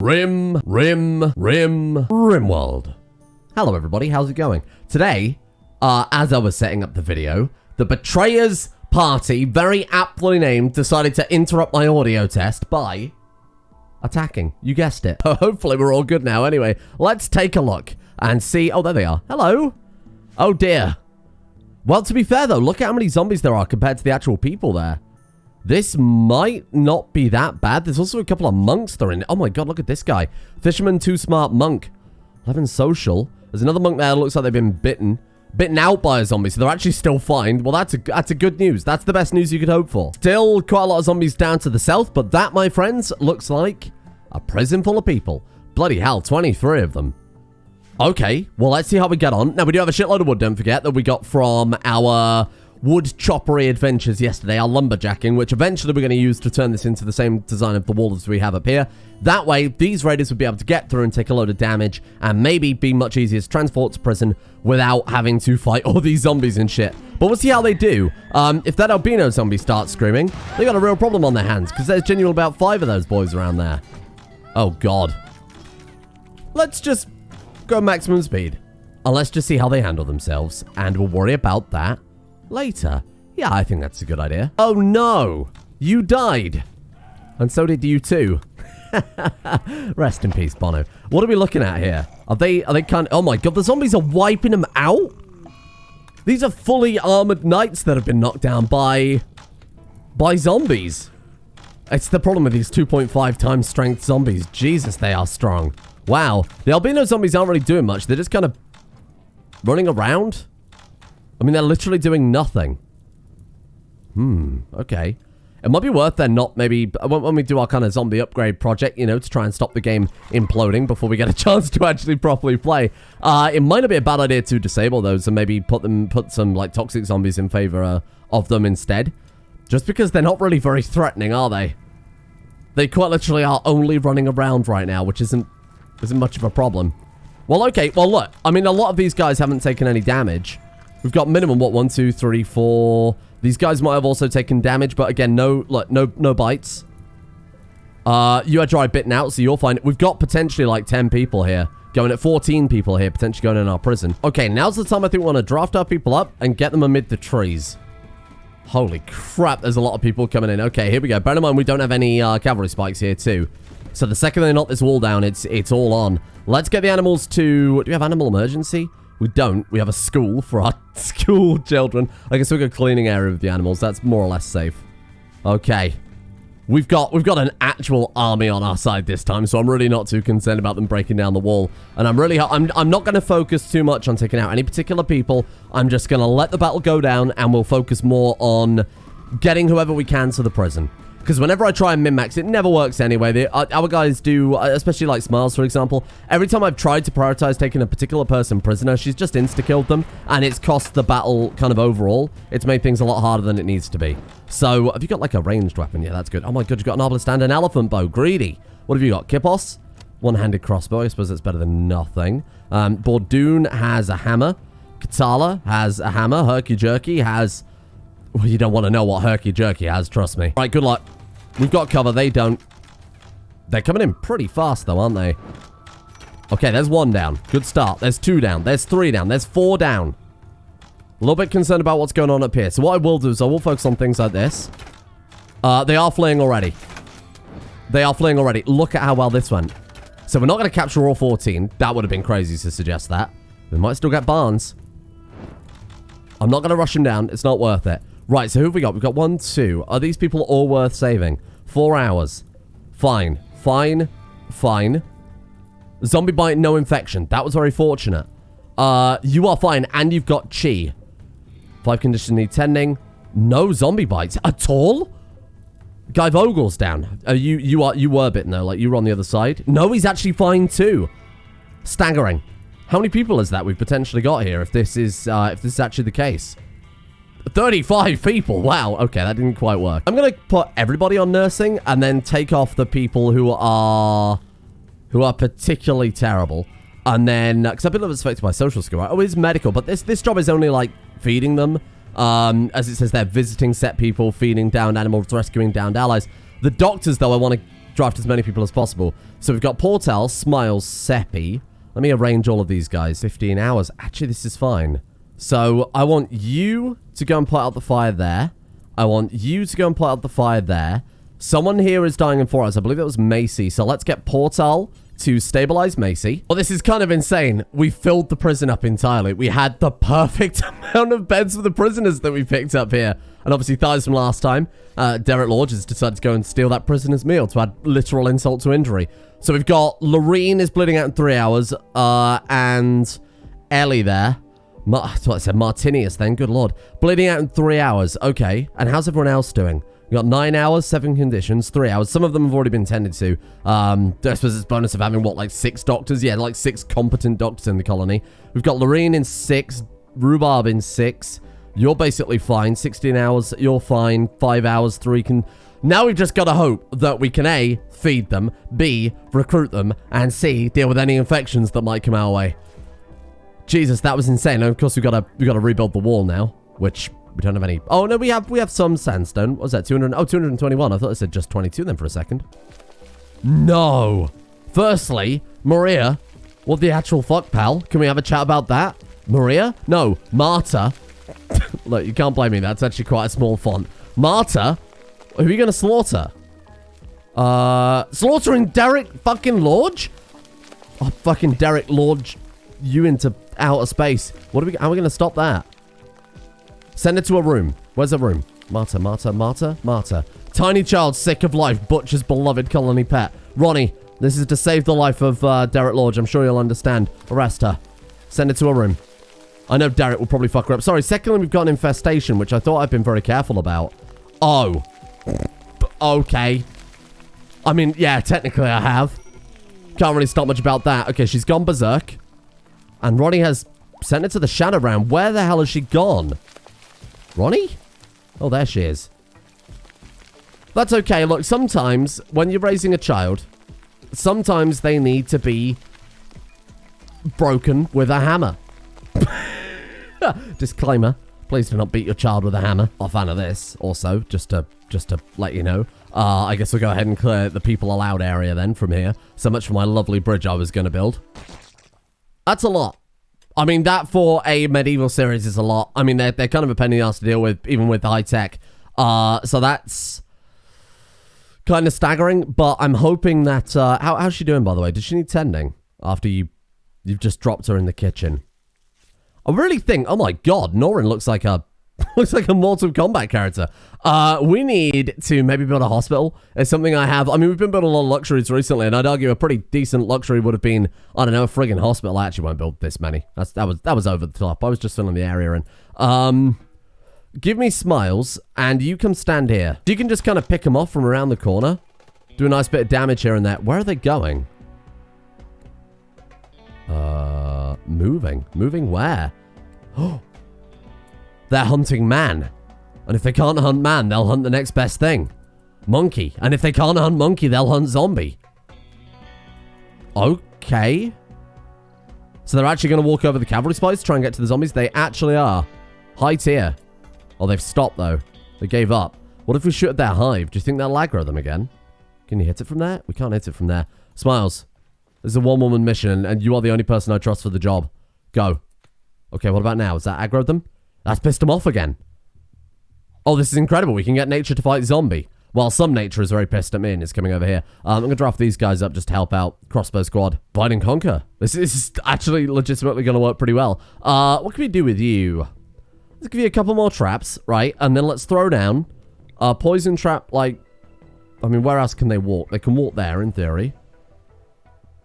RimWorld. Hello everybody, how's it going? Today, as I was setting up the video, the Betrayers Party, very aptly named, decided to interrupt my audio test by attacking. You guessed it. Hopefully we're all good now. Anyway, let's take a look and see. Oh, there they are. Hello. Oh dear. Well, to be fair though, look at how many zombies there are compared to the actual people there. This might not be that bad. There's also a couple of monks that are in it. Oh my god, look at this guy. Fisherman, too smart, monk. 11 social. There's another monk there that looks like they've been bitten out by a zombie, so they're actually still fine. Well, that's a good news. That's the best news you could hope for. Still quite a lot of zombies down to the south, but that, my friends, looks like a prison full of people. Bloody hell, 23 of them. Okay, well, let's see how we get on. Now, we do have a shitload of wood, don't forget, that we got from our wood choppery adventures yesterday, our lumberjacking, which eventually we're going to use to turn this into the same design of the wall as we have up here. That way, these raiders would be able to get through and take a load of damage, and maybe be much easier to transport to prison without having to fight all these zombies and shit. But we'll see how they do. If that albino zombie starts screaming, they got a real problem on their hands, because there's genuinely about 5 of those boys around there. Oh, God. Let's just go maximum speed. And let's just see how they handle themselves, and we'll worry about that later. Yeah, I think that's a good idea. Oh no, you died. And so did you too. Rest in peace, Bono. What are we looking at here? Are they kind of... Oh my god, the zombies are wiping them out? These are fully armored knights that have been knocked down by zombies. It's the problem with these 2.5 times strength zombies. Jesus, they are strong. Wow. The albino zombies aren't really doing much. They're just kind of running around. I mean, they're literally doing nothing. Okay. It might be worth then not maybe, when we do our kind of zombie upgrade project, you know, to try and stop the game imploding before we get a chance to actually properly play. It might not be a bad idea to disable those and maybe put some, like, toxic zombies in favor of them instead. Just because they're not really very threatening, are they? They quite literally are only running around right now, which isn't much of a problem. Well, okay. Well, look. I mean, a lot of these guys haven't taken any damage. We've got minimum, what, 1, 2, 3, 4. These guys might have also taken damage, but again, no bites. You are dry bitten out, so you'll find... We've got potentially like 10 people here. Going at 14 people here, potentially going in our prison. Okay, now's the time I think we want to draft our people up and get them amid the trees. Holy crap, there's a lot of people coming in. Okay, here we go. Bear in mind, we don't have any cavalry spikes here too. So the second they knock this wall down, it's all on. Let's get the animals to... Do we have animal emergency? We don't. We have a school for our school children. I guess we've got a cleaning area with the animals. That's more or less safe. Okay. We've got an actual army on our side this time, so I'm really not too concerned about them breaking down the wall. And I'm not going to focus too much on taking out any particular people. I'm just going to let the battle go down, and we'll focus more on getting whoever we can to the prison. Because whenever I try and min-max, it never works anyway. Our guys do, especially like Smiles, for example. Every time I've tried to prioritize taking a particular person prisoner, she's just insta-killed them. And it's cost the battle kind of overall. It's made things a lot harder than it needs to be. So, have you got like a ranged weapon? Yeah, that's good. Oh my god, you've got an arbalest and an elephant bow. Greedy. What have you got? Kipos? One-handed crossbow. I suppose that's better than nothing. Bordoon has a hammer. Katala has a hammer. Herky-jerky has... Well, you don't want to know what herky-jerky has, trust me. Right, good luck. We've got cover. They don't. They're coming in pretty fast, though, aren't they? Okay, there's 1 down. Good start. There's 2 down. There's 3 down. There's 4 down. A little bit concerned about what's going on up here. So what I will do is I will focus on things like this. They are fleeing already. They are fleeing already. Look at how well this went. So we're not going to capture all 14. That would have been crazy to suggest that. We might still get Barnes. I'm not going to rush him down. It's not worth it. Right, so who have we got? We've got 1, 2. Are these people all worth saving? 4 hours. Fine. Fine. Fine. Zombie bite, no infection. That was very fortunate. You are fine, and you've got chi. 5 condition need tending. No zombie bites at all? Guy Vogel's down. You were bitten, though. Like, you were on the other side. No, he's actually fine, too. Staggering. How many people is that we've potentially got here, if this is actually the case? 35 people. Wow. Okay, that didn't quite work. I'm going to put everybody on nursing and then take off the people who are particularly terrible. And then, because I've been affected by social skill, right? Oh, it's medical, but this job is only like feeding them. As it says, they're visiting set people, feeding downed animals, rescuing downed allies. The doctors, though, I want to draft as many people as possible. So we've got Portale, Smiles, Seppi. Let me arrange all of these guys. 15 hours. Actually, this is fine. So I want you to go and put out the fire there. I want you to go and put out the fire there. Someone here is dying in 4 hours. I believe it was Macy. So let's get Portale to stabilize Macy. Well, this is kind of insane. We filled the prison up entirely. We had the perfect amount of beds for the prisoners that we picked up here. And obviously, thighs from last time. Derek Lodge has decided to go and steal that prisoner's meal to add literal insult to injury. So we've got Lorene is bleeding out in 3 hours. And Ellie there. That's what I said. Martinius then. Good lord. Bleeding out in 3 hours. Okay. And how's everyone else doing? We've got 9 hours, 7 conditions, 3 hours. Some of them have already been tended to. I suppose it's bonus of having, what, like 6 doctors? Yeah, like 6 competent doctors in the colony. We've got Lorene in 6, Rhubarb in 6. You're basically fine. 16 hours, you're fine. 5 hours, 3 can... Now we've just got to hope that we can A, feed them, B, recruit them, and C, deal with any infections that might come our way. Jesus, that was insane. And of course, we've got to rebuild the wall now, which... We don't have any... Oh, no, we have some sandstone. What was that? 200... Oh, 221. I thought it said just 22 then for a second. No. Firstly, Maria. What the actual fuck, pal? Can we have a chat about that? Maria? No, Marta. Look, you can't blame me. That's actually quite a small font. Marta? Who are you going to slaughter? Slaughtering Derek fucking Lodge? Oh, fucking Derek Lodge. You into outer space. How are we going to stop that? Send it to a room. Where's the room? Marta, Marta, Marta, Marta. Tiny child sick of life. Butcher's beloved colony pet. Ronny, this is to save the life of Derek Lodge. I'm sure you'll understand. Arrest her. Send it to a room. I know Derek will probably fuck her up. Sorry, secondly, we've got an infestation, which I thought I'd been very careful about. Oh. Okay. I mean, yeah, technically I have. Can't really stop much about that. Okay, she's gone berserk. And Ronny has sent it to the shadow round. Where the hell has she gone? Ronny? Oh, there she is. That's okay. Look, sometimes when you're raising a child, sometimes they need to be broken with a hammer. Disclaimer. Please do not beat your child with a hammer. I'm a fan of this. Also, just to let you know. I guess we'll go ahead and clear the people allowed area then from here. So much for my lovely bridge I was going to build. That's a lot. I mean, that for a medieval series is a lot. I mean, they're kind of a pain in the ass to deal with, even with high tech. So that's kind of staggering. But I'm hoping that... how's she doing, by the way? Does she need tending after you've just dropped her in the kitchen? I really think... Oh, my God. Norin looks like a... Looks like a Mortal Kombat character. We need to maybe build a hospital. It's something I have. I mean, we've been building a lot of luxuries recently, and I'd argue a pretty decent luxury would have been, I don't know, a friggin' hospital. I actually won't build this many. That was over the top. I was just filling the area in. Give me Smiles, and you come stand here. You can just kind of pick them off from around the corner. Do a nice bit of damage here and there. Where are they going? Moving. Moving where? Oh. They're hunting man. And if they can't hunt man, they'll hunt the next best thing. Monkey. And if they can't hunt monkey, they'll hunt zombie. Okay. So they're actually going to walk over the cavalry spies to try and get to the zombies? They actually are. High tier. Oh, they've stopped, though. They gave up. What if we shoot at their hive? Do you think they'll aggro them again? Can you hit it from there? We can't hit it from there. Smiles. This is a one-woman mission, and you are the only person I trust for the job. Go. Okay, what about now? Has that aggroed them? That's pissed them off again. Oh, this is incredible. We can get nature to fight zombie. Well, some nature is very pissed at me and is coming over here. I'm going to draft these guys up just to help out. Crossbow squad. Divide and conquer. This is actually legitimately going to work pretty well. What can we do with you? Let's give you a couple more traps, right? And then let's throw down a poison trap, like... I mean, where else can they walk? They can walk there, in theory.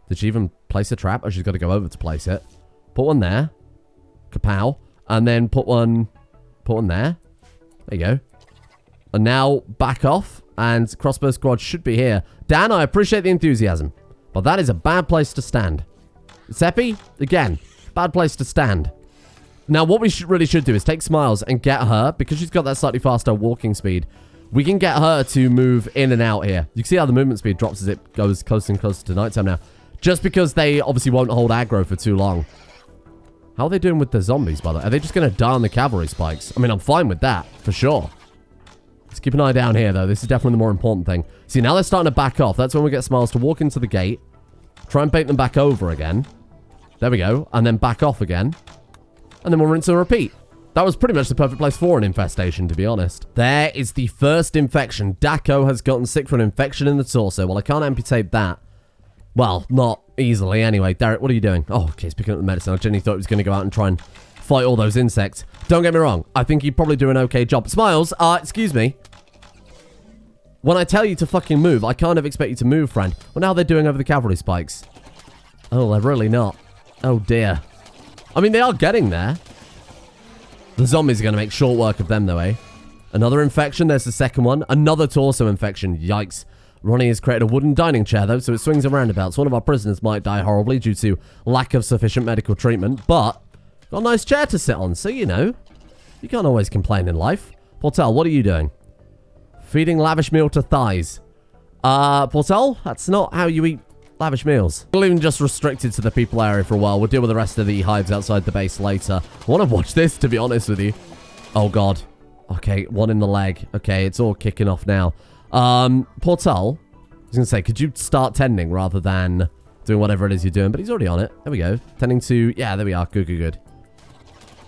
Did she even place a trap? Oh, she's got to go over to place it. Put one there. Kapow. And then put one there. There you go. And now back off. And crossbow squad should be here. Dan, I appreciate the enthusiasm. But that is a bad place to stand. Seppi, again, bad place to stand. Now, what we really should do is take Smiles and get her, because she's got that slightly faster walking speed. We can get her to move in and out here. You can see how the movement speed drops as it goes closer and closer to nighttime now. Just because they obviously won't hold aggro for too long. How are they doing with the zombies, by the way? Are they just going to die on the cavalry spikes? I mean, I'm fine with that, for sure. Let's keep an eye down here, though. This is definitely the more important thing. See, now they're starting to back off. That's when we get Smiles to walk into the gate. Try and bait them back over again. There we go. And then back off again. And then we'll rinse and repeat. That was pretty much the perfect place for an infestation, to be honest. There is the first infection. Daco has gotten sick from an infection in the torso. Well, I can't amputate that. Well, not easily anyway. Derek, what are you doing? Oh, okay, he's picking up the medicine. I genuinely thought he was going to go out and try and fight all those insects. Don't get me wrong. I think he'd probably do an okay job. Smiles, excuse me. When I tell you to fucking move, I kind of expect you to move, friend. Well, now they're doing over the cavalry spikes. Oh, they're really not. Oh, dear. I mean, they are getting there. The zombies are going to make short work of them, though, eh? Another infection. There's the second one. Another torso infection. Yikes. Ronny has created a wooden dining chair, though, so it swings and roundabouts. One of our prisoners might die horribly due to lack of sufficient medical treatment, but got a nice chair to sit on, so, you know, you can't always complain in life. Portale, what are you doing? Feeding lavish meal to thighs. Portale, that's not how you eat lavish meals. We'll even just restrict it to the people area for a while. We'll deal with the rest of the hives outside the base later. I want to watch this, to be honest with you. Oh, God. Okay, one in the leg. Okay, it's all kicking off now. Portale, I was going to say, could you start tending rather than doing whatever it is you're doing? But he's already on it. There we go. Tending to... Yeah, there we are. Good, good, good.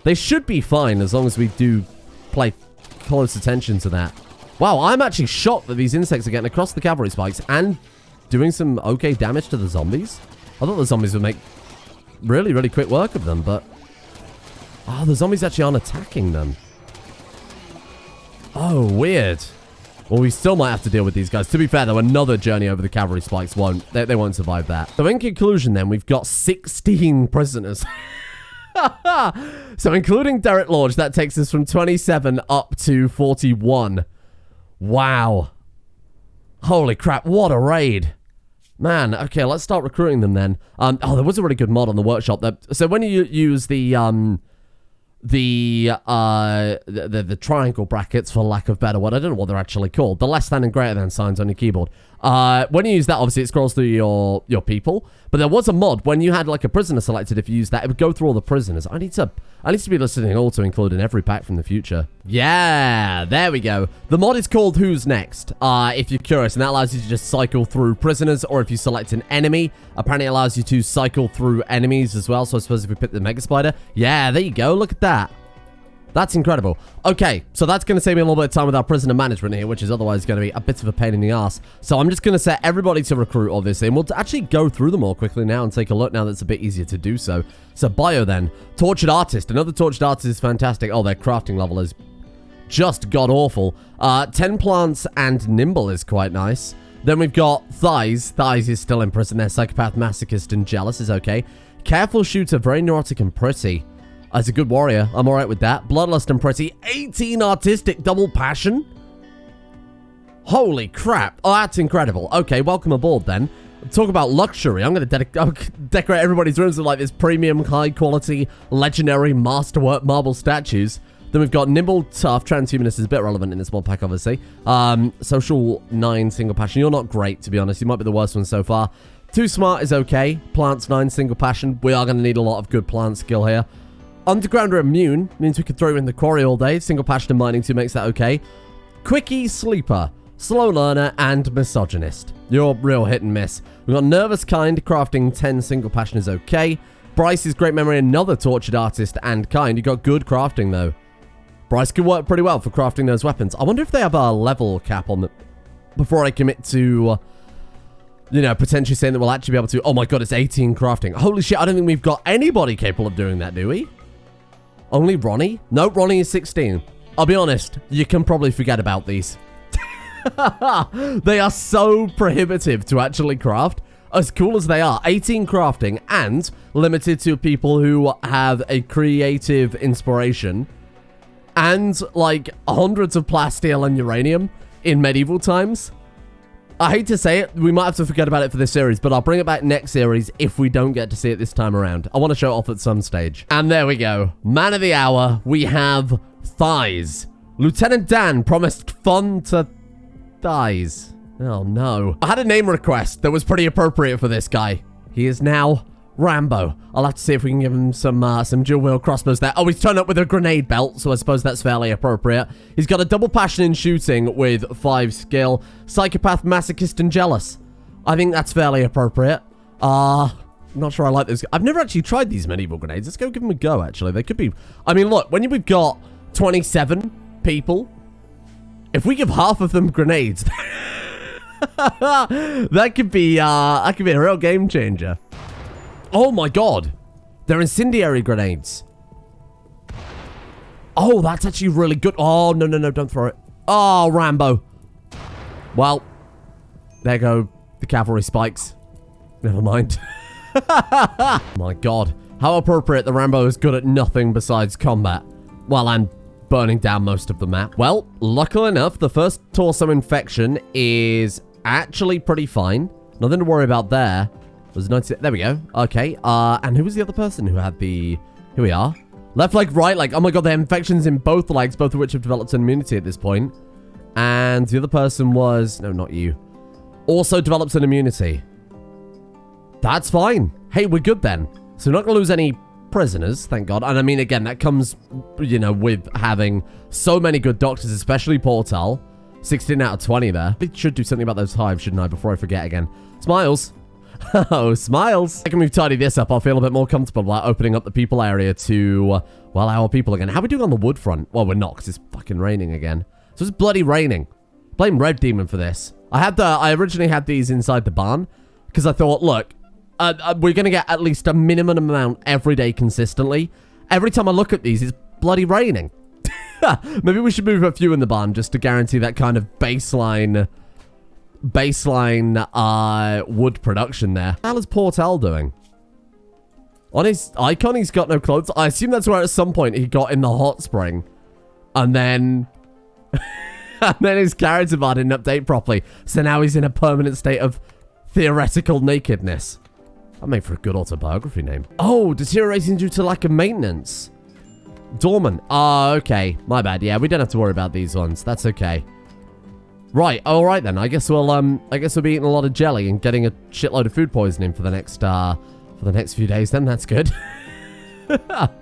They should be fine as long as we do pay close attention to that. Wow, I'm actually shocked that these insects are getting across the cavalry spikes and doing some okay damage to the zombies. I thought the zombies would make really, really quick work of them, but... Oh, the zombies actually aren't attacking them. Oh, weird. Well, we still might have to deal with these guys. To be fair, though, another journey over the cavalry spikes won't. They won't survive that. So in conclusion, then, we've got 16 prisoners. So including Derek Lodge, that takes us from 27 up to 41. Wow. Holy crap, what a raid. Man, okay, let's start recruiting them then. Oh, there was a really good mod on the workshop. So when you use the triangle brackets, for lack of better word, I don't know what they're actually called, the less than and greater than signs on your keyboard. When you use that, obviously it scrolls through your people, but there was a mod when you had like a prisoner selected. If you use that, it would go through all the prisoners. I need to be listening all to include in every pack from the future. Yeah, there we go. The mod is called Who's Next, if you're curious, and that allows you to just cycle through prisoners, or if you select an enemy, apparently it allows you to cycle through enemies as well. So I suppose if we pick the Mega Spider, yeah, there you go, look at that. That's incredible. Okay, so that's going to save me a little bit of time with our prisoner management here, which is otherwise going to be a bit of a pain in the ass. So I'm just going to set everybody to recruit, obviously, and we'll actually go through them all quickly now and take a look now that's a bit easier to do so. So bio then. Tortured Artist. Another Tortured Artist is fantastic. Oh, their crafting level is just god-awful. 10 plants and nimble is quite nice. Then we've got Thighs. Thighs is still in prison there. Psychopath, masochist, and jealous is okay. Careful shooter, very neurotic and pretty. As a good warrior, I'm alright with that. Bloodlust and pretty. 18 artistic, double passion. Holy crap. Oh, that's incredible. Okay, welcome aboard then. Talk about luxury. I'm going to decorate everybody's rooms with like this premium, high quality, legendary masterwork marble statues. Then we've got nimble, tough, transhumanist is a bit relevant in this mod pack, obviously. Social 9, single passion. You're not great, to be honest. You might be the worst one so far. Too smart is okay. Plants 9, single passion. We are going to need a lot of good plant skill here. Underground or immune means we could throw you in the quarry all day. Single passion and mining 2 makes that okay. Quickie, sleeper, slow learner, and misogynist. You're real hit and miss. We've got nervous kind, crafting 10, single passion is okay. Bryce is great memory, another tortured artist, and kind. You got good crafting though. Bryce could work pretty well for crafting those weapons. I wonder if they have a level cap on them before I commit to, you know, potentially saying that we'll actually be able to. Oh my god, it's 18 crafting. Holy shit, I don't think we've got anybody capable of doing that, do we? Only Ronny? No, Ronny is 16. I'll be honest, you can probably forget about these. They are so prohibitive to actually craft. As cool as they are, 18 crafting and limited to people who have a creative inspiration and like hundreds of plasteel and uranium in medieval times. I hate to say it, we might have to forget about it for this series, but I'll bring it back next series if we don't get to see it this time around. I want to show it off at some stage. And there we go. Man of the hour, we have Thighs. Lieutenant Dan promised fun to Thighs. Oh no. I had a name request that was pretty appropriate for this guy. He is now Rambo. I'll have to see if we can give him some dual-wheel crossbows there. Oh, he's turned up with a grenade belt, so I suppose that's fairly appropriate. He's got a double passion in shooting with 5 skill. Psychopath, masochist, and jealous. I think that's fairly appropriate. Not sure I like this. I've never actually tried these medieval grenades. Let's go give them a go, actually. They could be... I mean, look, when we've got 27 people, if we give half of them grenades, that could be a real game changer. Oh my god. They're incendiary grenades. Oh, that's actually really good. Oh, no, no, no, don't throw it. Oh, Rambo. Well, there go the cavalry spikes. Never mind. My god. How appropriate the Rambo is good at nothing besides combat. Well, and burning down most of the map. Well, luckily enough, the first torso infection is actually pretty fine. Nothing to worry about there. Was 90. There we go. Okay. And who was the other person who had the... Here we are. Left leg, right leg. Oh my god, they have infections in both legs, both of which have developed an immunity at this point. And the other person was... No, not you. Also develops an immunity. That's fine. Hey, we're good then. So we're not going to lose any prisoners, thank god. And I mean, again, that comes, you know, with having so many good doctors, especially Portale. 16 out of 20 there. I should do something about those hives, shouldn't I, before I forget again. Smiles. Oh, smiles. I can move tidy this up. I'll feel a bit more comfortable about opening up the people area to, well, our people again. How are we doing on the wood front? Well, we're not, because it's fucking raining again. So it's bloody raining. Blame Red Demon for this. I originally had these inside the barn, because I thought, look, we're going to get at least a minimum amount every day consistently. Every time I look at these, it's bloody raining. Maybe we should move a few in the barn just to guarantee that kind of baseline wood production there. How is Portale doing? On his icon, he's got no clothes. I assume that's where at some point he got in the hot spring. And then... and then his character bar didn't update properly. So now he's in a permanent state of theoretical nakedness. That made for a good autobiography name. Oh, deteriorating due to lack of maintenance. Dormant. Okay. My bad. Yeah, we don't have to worry about these ones. That's okay. Right. All right then. I guess we'll be eating a lot of jelly and getting a shitload of food poisoning for the next few days. Then that's good.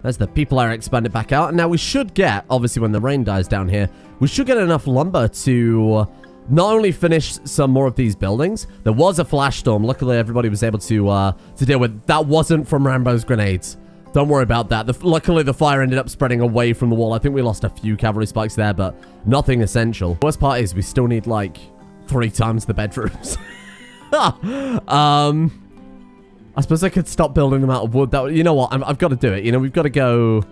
As the people are expanded back out, and now we should get, obviously, when the rain dies down here, we should get enough lumber to not only finish some more of these buildings. There was a flash storm. Luckily, everybody was able to deal with. That wasn't from Rambo's grenades. Don't worry about that. Luckily, the fire ended up spreading away from the wall. I think we lost a few cavalry spikes there, but nothing essential. Worst part is we still need, like, 3 times the bedrooms. I suppose I could stop building them out of wood. You know what? I've got to do it. You know, we've got to go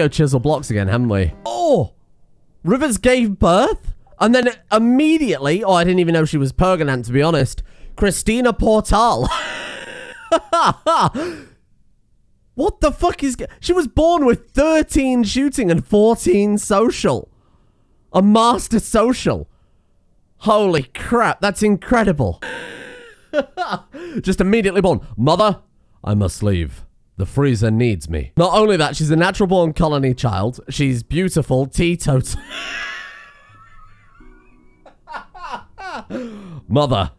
chisel blocks again, haven't we? Oh! Rivers gave birth? And then immediately... Oh, I didn't even know she was pregnant, to be honest. Christina Portale. What the fuck is... She was born with 13 shooting and 14 social. A master social. Holy crap, that's incredible. Just immediately born. Mother, I must leave. The freezer needs me. Not only that, she's a natural born colony child. She's beautiful, teetotal. Mother,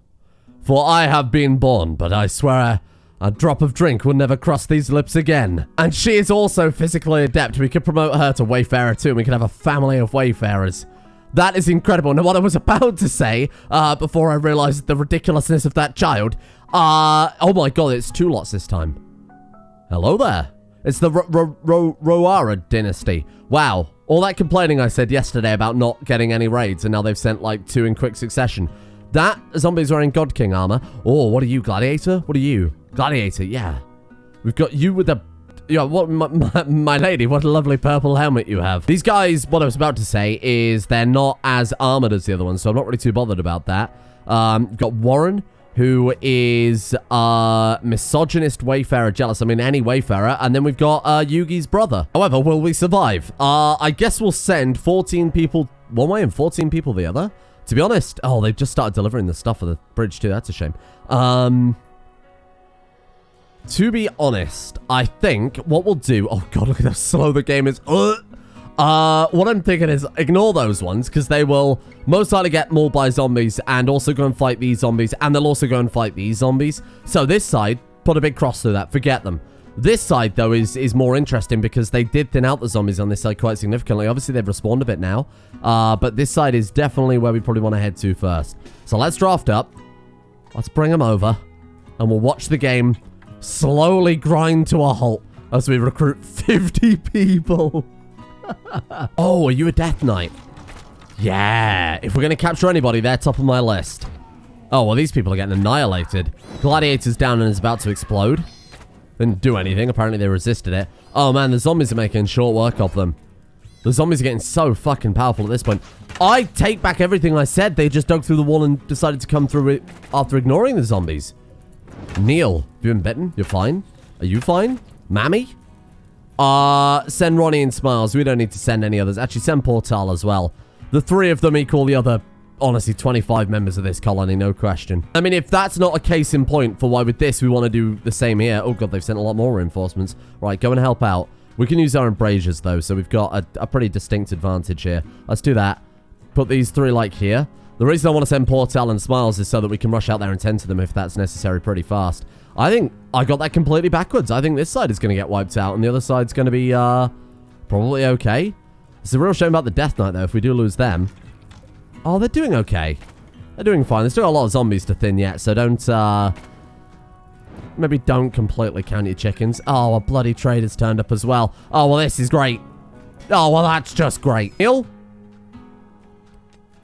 for I have been born, but I swear a drop of drink will never cross these lips again. And she is also physically adept. We could promote her to Wayfarer too, and we could have a family of Wayfarers. That is incredible. Now, what I was about to say, before I realized the ridiculousness of that child, oh my god, it's 2 lots this time. Hello there. It's the Roara dynasty. Wow. All that complaining I said yesterday about not getting any raids, and now they've sent like 2 in quick succession. That zombie's wearing God King armor. Oh, what are you, Gladiator? What are you? Gladiator, yeah. We've got you with the... Yeah, what, my lady, what a lovely purple helmet you have. These guys, what I was about to say is they're not as armored as the other ones, so I'm not really too bothered about that. We've got Warren, who is misogynist Wayfarer, jealous. I mean, any Wayfarer. And then we've got Yugi's brother. However, will we survive? I guess we'll send 14 people one way and 14 people the other. To be honest, oh, they've just started delivering the stuff for the bridge too. That's a shame. To be honest, I think what we'll do... Oh, God, look at how slow the game is. What I'm thinking is ignore those ones, because they will most likely get mauled by zombies and also go and fight these zombies, and they'll also go and fight these zombies. So this side, put a big cross through that. Forget them. This side, though, is more interesting because they did thin out the zombies on this side quite significantly. Obviously, they've respawned a bit now. But this side is definitely where we probably want to head to first. So let's draft up. Let's bring them over. And we'll watch the game slowly grind to a halt as we recruit 50 people. Oh, are you a Death Knight? Yeah. If we're going to capture anybody, they're top of my list. Oh, well, these people are getting annihilated. Gladiator's down and is about to explode. Didn't do anything. Apparently, they resisted it. Oh, man, the zombies are making short work of them. The zombies are getting so fucking powerful at this point. I take back everything I said. They just dug through the wall and decided to come through it after ignoring the zombies. Neil, have you been bitten? You're fine? Are you fine? Mammy? Send Ronny and Smiles. We don't need to send any others. Actually, send Portale as well. The 3 of them equal the other, honestly, 25 members of this colony, no question. I mean, if that's not a case in point for why with this we want to do the same here. Oh, God, they've sent a lot more reinforcements. Right, go and help out. We can use our embrasures, though, so we've got a pretty distinct advantage here. Let's do that. Put these 3, like, here. The reason I want to send Portale and Smiles is so that we can rush out there and tend to them if that's necessary pretty fast. I think I got that completely backwards. I think this side is going to get wiped out, and the other side's going to be, probably okay. It's a real shame about the Death Knight, though, if we do lose them. Oh, they're doing okay. They're doing fine. There's still got a lot of zombies to thin yet, so don't, maybe don't completely count your chickens. Oh, a bloody trader's turned up as well. Oh, well, this is great. Oh, well, that's just great. Neil?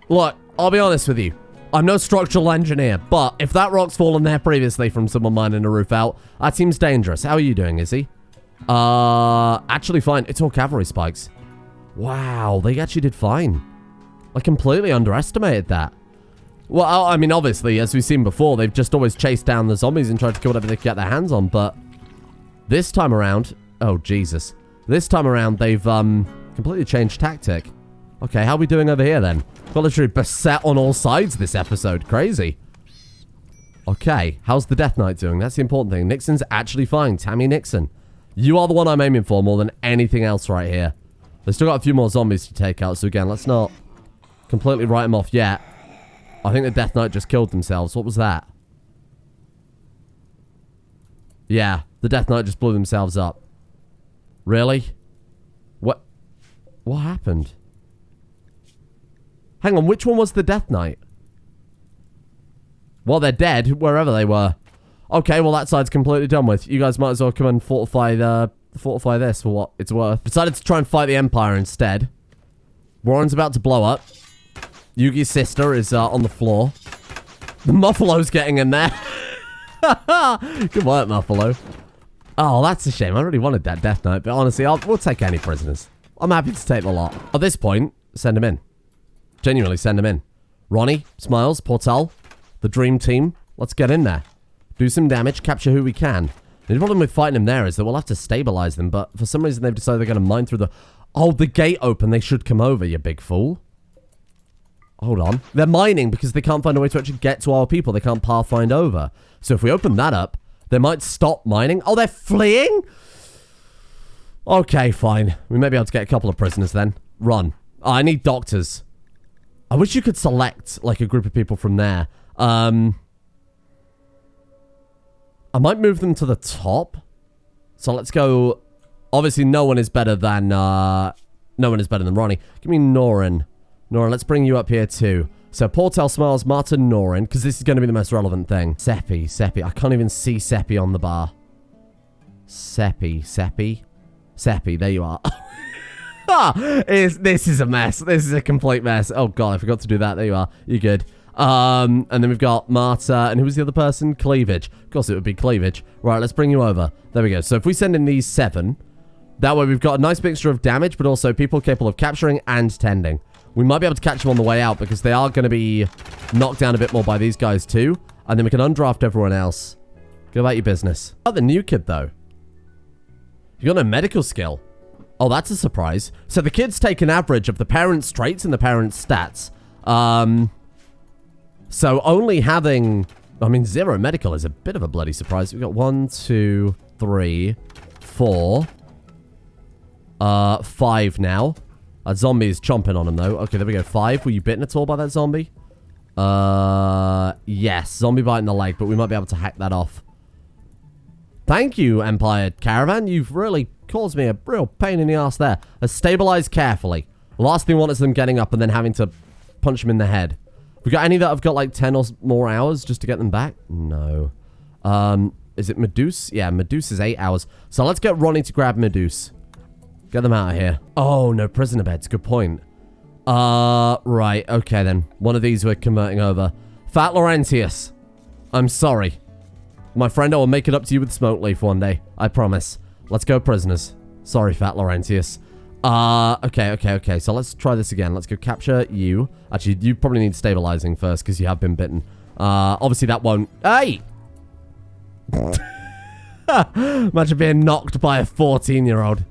Look, I'll be honest with you. I'm no structural engineer, but if that rock's fallen there previously from someone mining a roof out, that seems dangerous. How are you doing, Izzy? Actually fine. It's all cavalry spikes. Wow, they actually did fine. I completely underestimated that. Well, I mean, obviously, as we've seen before, they've just always chased down the zombies and tried to kill whatever they could get their hands on, but this time around... Oh, Jesus. This time around, they've, completely changed tactic. Okay, how are we doing over here, then? Got literally beset on all sides this episode. Crazy. Okay, how's the Death Knight doing? That's the important thing. Nixon's actually fine. Tammy Nixon. You are the one I'm aiming for more than anything else right here. They've still got a few more zombies to take out, so again, let's not completely write them off yet. I think the Death Knight just killed themselves. What was that? Yeah, the Death Knight just blew themselves up. Really? What happened? Hang on, which one was the Death Knight? Well, they're dead, wherever they were. Okay, well, that side's completely done with. You guys might as well come and fortify this for what it's worth. Decided to try and fight the Empire instead. Warren's about to blow up. Yugi's sister is on the floor. The Muffalo's getting in there. Good work, Muffalo. Oh, that's a shame. I really wanted that Death Knight, but honestly, we'll take any prisoners. I'm happy to take the lot. At this point, send him in. Genuinely, send him in. Ronny, Smiles, Portale, the dream team. Let's get in there. Do some damage, capture who we can. The problem with fighting them there is that we'll have to stabilize them, but for some reason they've decided they're going to mine through the... Oh, the gate open. They should come over, you big fool. Hold on. They're mining because they can't find a way to actually get to our people. They can't pathfind over. So if we open that up, they might stop mining. Oh, they're fleeing? Okay, fine. We may be able to get a couple of prisoners then. Run. Oh, I need doctors. I wish you could select, like, a group of people from there. I might move them to the top. So let's go... Obviously, no one is better than Ronny. Give me Norin. Norin, let's bring you up here too. So, Portale, Smiles, Martin, Norin, because this is going to be the most relevant thing. Seppi. I can't even see Seppi on the bar. Seppi, there you are. This is a mess. This is a complete mess. Oh, God, I forgot to do that. There you are. You're good. And then we've got Marta, and who was the other person? Cleavage. Of course, it would be Cleavage. Right, let's bring you over. There we go. So, if we send in these 7, that way we've got a nice mixture of damage, but also people capable of capturing and tending. We might be able to catch them on the way out because they are going to be knocked down a bit more by these guys too. And then we can undraft everyone else. Go about your business. Oh, the new kid though. You got no medical skill. Oh, that's a surprise. So the kids take an average of the parents' traits and the parents' stats. So only having... I mean, 0 medical is a bit of a bloody surprise. We've got 1, 2, 3, 4... 5 now. That zombie is chomping on him, though. Okay, there we go. 5. Were you bitten at all by that zombie? Yes. Zombie bite in the leg, but we might be able to hack that off. Thank you, Empire Caravan. You've really caused me a real pain in the ass there. Stabilize carefully. Last thing we want is them getting up and then having to punch them in the head. We got any that have got like 10 or more hours just to get them back? No. Is it Medusa? Yeah, Medusa is 8 hours. So let's get Ronny to grab Medusa. Get them out of here. Oh, no prisoner beds. Good point. Right. Okay, then. One of these we're converting over. Fat Laurentius. I'm sorry. My friend, I will make it up to you with smoke leaf one day. I promise. Let's go, prisoners. Sorry, Fat Laurentius. Okay. So let's try this again. Let's go capture you. Actually, you probably need stabilizing first because you have been bitten. Obviously that won't... Hey! Imagine being knocked by a 14-year-old.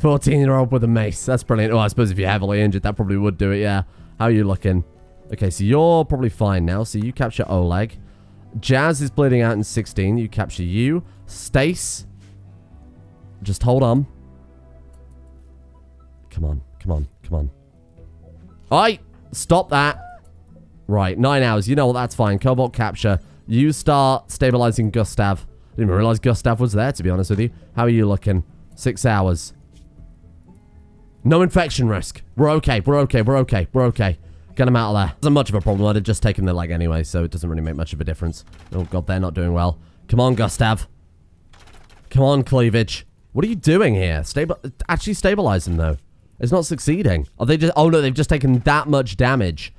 14-year-old with a mace. That's brilliant. Oh, I suppose if you're heavily injured, that probably would do it, yeah. How are you looking? Okay, so you're probably fine now. So you capture Oleg. Jazz is bleeding out in 16. You capture you. Stace. Just hold on. Come on. Oi! Stop that. Right, 9 hours. You know what? That's fine. Cobalt capture. You start stabilizing Gustav. Didn't even realize Gustav was there, to be honest with you. How are you looking? 6 hours. No infection risk. We're okay. Get him out of there. Isn't much of a problem. I'd have just taken the leg anyway, so it doesn't really make much of a difference. Oh, God, they're not doing well. Come on, Gustav. Come on, Cleavage. What are you doing here? Actually stabilize him, though. It's not succeeding. Are they just... Oh, no, they've just taken that much damage.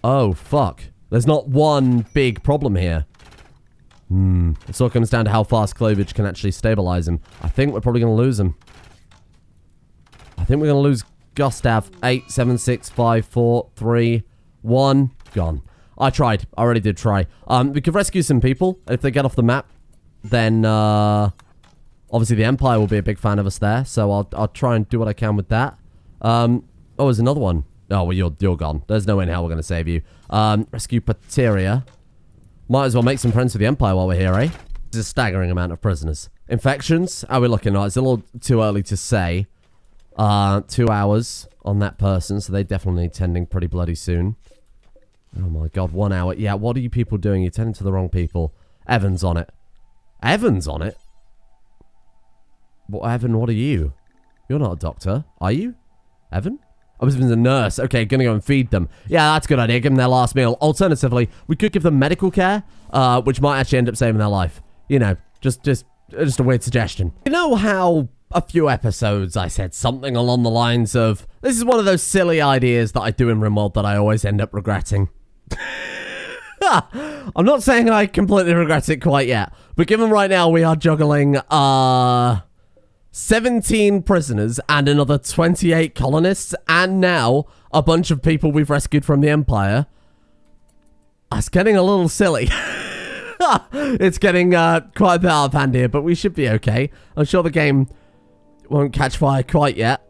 Oh, fuck. There's not one big problem here. It all comes down to how fast Cleavage can actually stabilize him. I think we're probably going to lose him. I think we're going to lose Gustav. 8, 7, 6, 5, 4, 3, 1. Gone. I tried. I already did try. We could rescue some people. If they get off the map, then obviously the Empire will be a big fan of us there. So I'll try and do what I can with that. Oh, there's another one. Oh, well, you're gone. There's no way in hell we're going to save you. Rescue Pateria. Might as well make some friends with the Empire while we're here, eh? There's a staggering amount of prisoners. Infections? How are we looking? Oh, it's a little too early to say. 2 hours on that person, so they definitely need tending pretty bloody soon. Oh my god, 1 hour. Yeah, what are you people doing? You're tending to the wrong people. Evan's on it. Evan's on it? What, Evan, what are you? You're not a doctor, are you? Evan? I was a nurse. Okay, gonna go and feed them. Yeah, that's a good idea. Give them their last meal. Alternatively, we could give them medical care, which might actually end up saving their life. You know, just a weird suggestion. You know how a few episodes I said something along the lines of, this is one of those silly ideas that I do in RimWorld that I always end up regretting. I'm not saying I completely regret it quite yet, but given right now we are juggling 17 prisoners and another 28 colonists, and now a bunch of people we've rescued from the Empire, it's getting a little silly. It's getting quite a bit out of hand here, but we should be okay. I'm sure the game won't catch fire quite yet.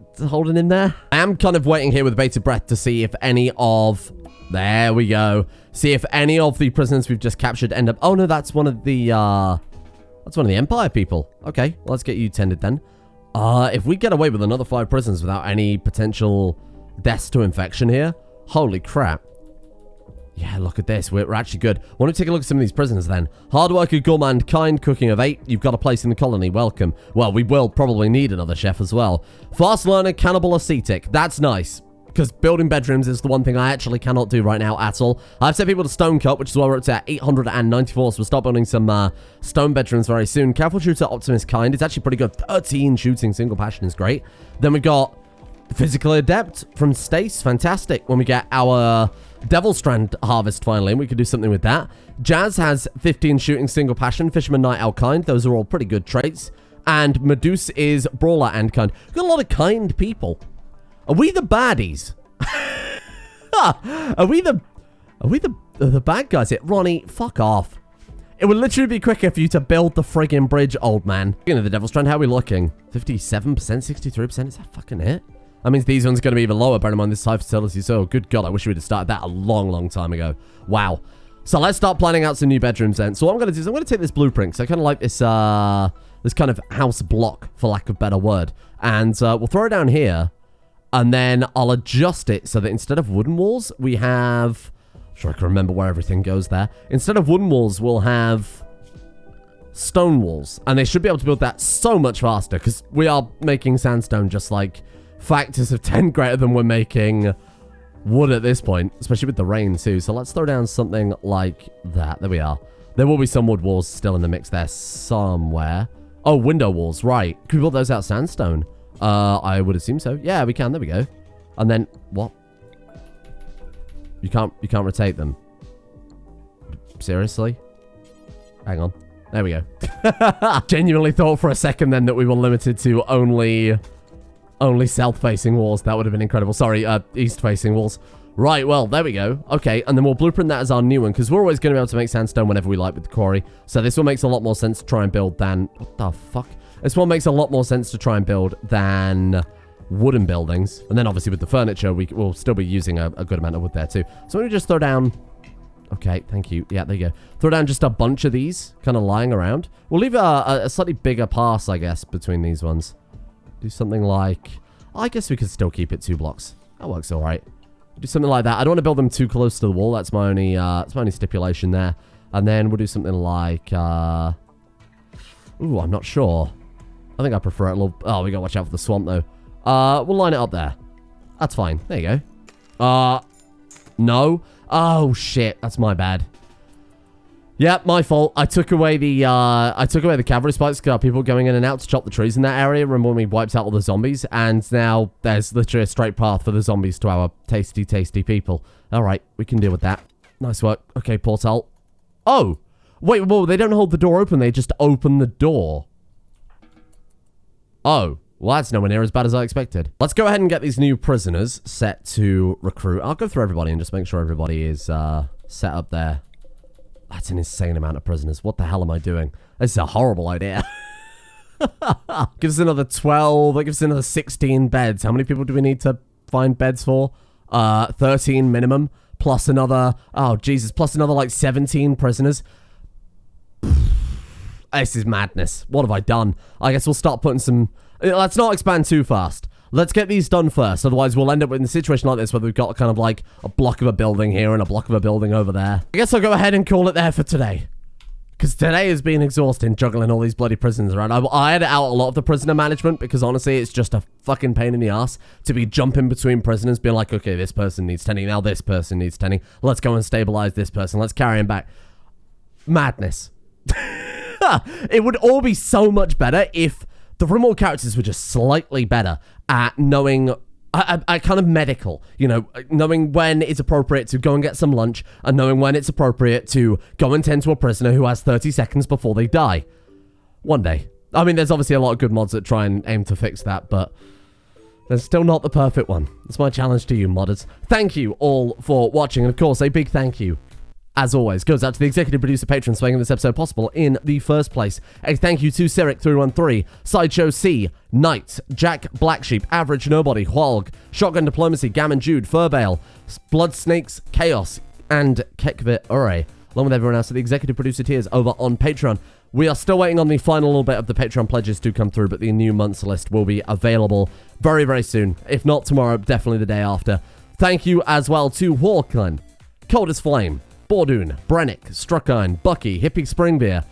It's holding in there. I am kind of waiting here with bated breath to see if any of... There we go. See if any of the prisoners we've just captured end up... Oh, no, that's one of the... That's one of the Empire people. Okay, well, let's get you tended then. If we get away with another 5 prisoners without any potential deaths to infection here, holy crap. Yeah, look at this. We're actually good. Why don't we take a look at some of these prisoners then? Hard worker, gourmand, kind, cooking of 8. You've got a place in the colony. Welcome. Well, we will probably need another chef as well. Fast learner, cannibal, ascetic. That's nice. Because building bedrooms is the one thing I actually cannot do right now at all. I've set people to stone cut, which is why we're up to 894, so we'll start building some stone bedrooms very soon. Careful shooter, optimist, kind. It's actually pretty good. 13 shooting, single passion is great. Then we got physical adept from Stace. Fantastic. When we get our Devil Strand harvest finally, and we could do something with that. Jazz has 15 shooting, single passion. Fisherman, night owl, kind. Those are all pretty good traits. And Medusa is brawler and kind. We've got a lot of kind people. Are we the baddies? Are we the bad guys here? Ronny, fuck off. It would literally be quicker for you to build the friggin' bridge, old man. You know, the Devil's Strand, how are we looking? 57%, 63%? Is that fucking it? That means these ones are going to be even lower, bear in mind this high facility. So, good God, I wish we would have started that a long, long time ago. Wow. So, let's start planning out some new bedrooms then. So, what I'm going to do is I'm going to take this blueprint, because I kind of like this, this kind of house block, for lack of a better word. And we'll throw it down here. And then I'll adjust it so that instead of wooden walls, we have... I'm sure I can remember where everything goes there. Instead of wooden walls, we'll have stone walls. And they should be able to build that so much faster because we are making sandstone just like factors of 10 greater than we're making wood at this point, especially with the rain too. So let's throw down something like that. There we are. There will be some wood walls still in the mix there somewhere. Oh, window walls, right. Can we build those out of sandstone? I would assume so. Yeah, we can. There we go. And then, what? You can't rotate them. Seriously? Hang on. There we go. Genuinely thought for a second then that we were limited to only south-facing walls. That would have been incredible. Sorry, east-facing walls. Right, well, there we go. Okay, and then we'll blueprint that as our new one, because we're always going to be able to make sandstone whenever we like with the quarry. So this one makes a lot more sense to try and build than... What the fuck? This one makes a lot more sense to try and build than wooden buildings. And then obviously with the furniture, we'll still be using a good amount of wood there too. So let me just throw down... Okay, thank you. Yeah, there you go. Throw down just a bunch of these kind of lying around. We'll leave a slightly bigger pass, I guess, between these ones. Do something like... I guess we could still keep it 2 blocks. That works all right. Do something like that. I don't want to build them too close to the wall. That's my only stipulation there. And then we'll do something like... Ooh, I'm not sure. I think I prefer it a little... Oh, we got to watch out for the swamp, though. We'll line it up there. That's fine. There you go. No. Oh, shit. That's my bad. Yep, my fault. I took away the cavalry spikes because people going in and out to chop the trees in that area. Remember when we wiped out all the zombies? And now there's literally a straight path for the zombies to our tasty, tasty people. All right, we can deal with that. Nice work. Okay, portal. Oh! Wait, whoa, they don't hold the door open. They just open the door. Oh. Well, that's nowhere near as bad as I expected. Let's go ahead and get these new prisoners set to recruit. I'll go through everybody and just make sure everybody is set up there. That's an insane amount of prisoners. What the hell am I doing? This is a horrible idea. Gives us another 12. That gives us another 16 beds. How many people do we need to find beds for? 13 minimum. Plus another... Oh, Jesus. Plus another, like, 17 prisoners. This is madness. What have I done? I guess we'll start putting some... Let's not expand too fast. Let's get these done first. Otherwise, we'll end up in a situation like this where we've got kind of like a block of a building here and a block of a building over there. I guess I'll go ahead and call it there for today. Because today has been exhausting juggling all these bloody prisons around. I edit out a lot of the prisoner management because honestly, it's just a fucking pain in the ass to be jumping between prisoners, being like, okay, this person needs tending, now this person needs tending. Let's go and stabilize this person. Let's carry him back. Madness. It would all be so much better if the RimWorld characters were just slightly better at knowing, kind of medical, you know, knowing when it's appropriate to go and get some lunch and knowing when it's appropriate to go and tend to a prisoner who has 30 seconds before they die. One day. I mean, there's obviously a lot of good mods that try and aim to fix that, but there's still not the perfect one. That's my challenge to you, modders. Thank you all for watching, and of course, a big thank you, as always, goes out to the executive producer patrons for making this episode possible in the first place. A thank you to Cyric313, Sideshow C, Knight, Jack Blacksheep, Average Nobody, Hwalg, Shotgun Diplomacy, Gammon Jude, Furbale, Blood Snakes, Chaos, and Kekvit Ure, along with everyone else at the executive producer tiers over on Patreon. We are still waiting on the final little bit of the Patreon pledges to come through, but the new month's list will be available very, very soon. If not tomorrow, definitely the day after. Thank you as well to Hawkland, Cold as Flame, Bordoon, Brennick, Struckine, Bucky, Hippie Springbeer,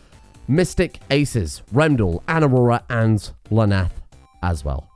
Mystic Aces, Remdal, Anarora, and Lanath as well.